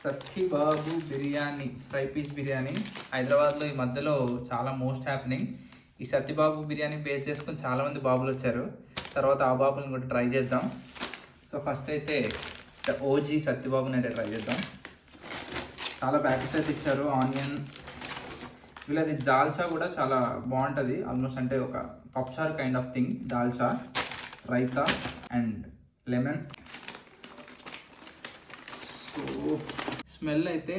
Satyababu biryani, fry piece biryani హైదరాబాద్లో ఈ మధ్యలో చాలా మోస్ట్ హ్యాపెనింగ్. ఈ సత్యబాబు బిర్యానీ బేస్ చేసుకొని చాలామంది బాబులు వచ్చారు. తర్వాత ఆ బాబుని కూడా ట్రై చేద్దాం. సో ఫస్ట్ అయితే ఓజీ సత్యబాబుని అయితే ట్రై చేద్దాం. చాలా ప్యాకెట్స్ అయితే ఇచ్చారు. ఆనియన్, వీళ్ళది దాల్చా కూడా చాలా బాగుంటుంది. ఆల్మోస్ట్ అంటే ఒక పప్చార్ kind of thing. Dalcha, raita and lemon. So smell అయితే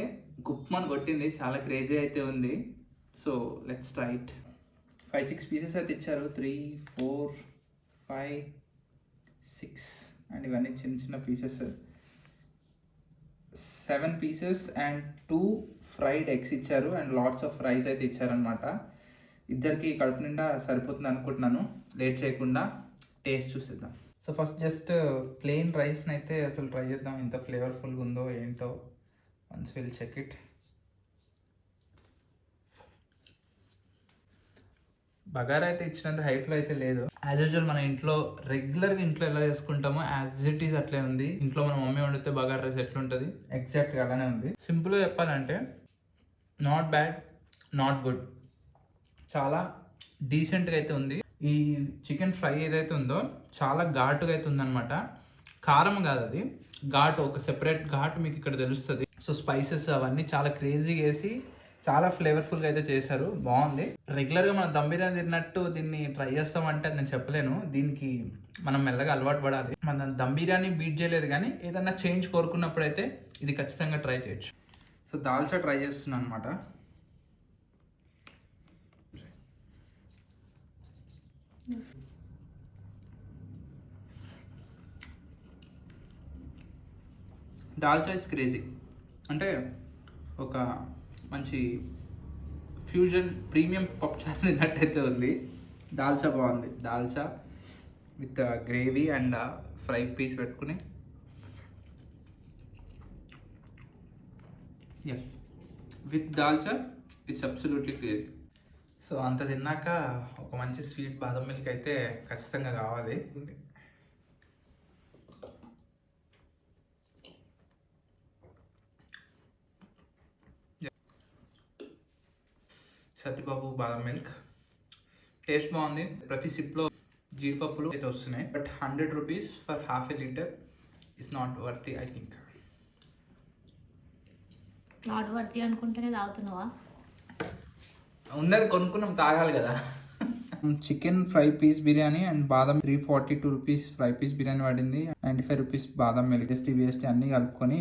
గుప్మని కొట్టింది, చాలా క్రేజీ అయితే ఉంది. So let's try it. 5-6 pieces అయితే ఇచ్చారు. 3, 4, 5, 6 అండ్ ఇవన్నీ చిన్న చిన్న pieces. 7 pieces and 2 fried eggs ఇచ్చారు అండ్ లాట్స్ ఆఫ్ రైస్ అయితే ఇచ్చారనమాట. ఇద్దరికి కడుపు నిండా సరిపోతుంది అనుకుంటున్నాను. లేట్ చేయకుండా టేస్ట్ చూసేద్దాం. సో ఫస్ట్ జస్ట్ ప్లెయిన్ రైస్ని అయితే అసలు ట్రై చేద్దాం, ఎంత ఫ్లేవర్ఫుల్గా ఉందో ఏంటో. Once will check it. Bagara అయితే ఇచ్చినంత హైప్లో అయితే లేదు. యాజ్ యూజువల్ మన ఇంట్లో రెగ్యులర్గా ఇంట్లో ఎలా చేసుకుంటామో యాజ్ ఇట్ ఈస్ అట్లే ఉంది. ఇంట్లో మన మమ్మీ వండితే బగారా రైస్ ఎట్లుంటుంది ఎగ్జాక్ట్గా అలానే ఉంది. సింపుల్గా చెప్పాలంటే నాట్ బ్యాడ్, నాట్ గుడ్, చాలా డీసెంట్గా అయితే ఉంది. ఈ చికెన్ ఫ్రై ఏదైతే ఉందో చాలా ఘాటుగా అయితే ఉందన్నమాట. కారం కాదు అది, ఘాటు, ఒక సెపరేట్ ఘాటు మీకు ఇక్కడ తెలుస్తుంది. సో స్పైసెస్ అవన్నీ చాలా క్రేజీగా వేసి చాలా ఫ్లేవర్ఫుల్గా అయితే చేశారు. బాగుంది. రెగ్యులర్గా మనం దమ్ బిర్యానీ తిన్నట్టు దీన్ని ట్రై చేస్తామంటే అది నేను చెప్పలేను. దీనికి మనం మెల్లగా అలవాటు పడాలి. మనం దమ్ బిర్యానీ బీట్ చేయలేదు, కానీ ఏదన్నా చేంజ్ కోరుకున్నప్పుడు అయితే ఇది ఖచ్చితంగా ట్రై చేయొచ్చు. సో దాల్చా ట్రై చేస్తున్నాను అనమాట. Dalcha is crazy. అంటే ఒక మంచి ఫ్యూజన్ ప్రీమియం పప్చార్ తిన్నట్టయితే ఉంది. దాల్చా బాగుంది. Dalcha with gravy and fry piece పెట్టుకుని, yes, with dalcha it's absolutely crazy. So అంత తిన్నాక ఒక మంచి స్వీట్ బాదం మిల్క్ అయితే ఖచ్చితంగా కావాలి. సత్యబాబు బాదం మిల్క్ టేస్ట్ బాగుంది. ప్రతి సిప్లో జీడిపప్పులు అయితే వస్తున్నాయి. But 100 rupees for half a litre is not worthy, I think. Not worthy అనుకుంటేనే తాగుతున్నావా? ఉన్నది కొనుక్కున్నాం, తాగాలి కదా. Chicken fry piece biryani and badam 342 rupees fry piece biryani పడింది. 95 రూపీస్ బాదం మిల్క్, ఎస్టీ బిఎస్టీ అన్నీ కలుపుకొని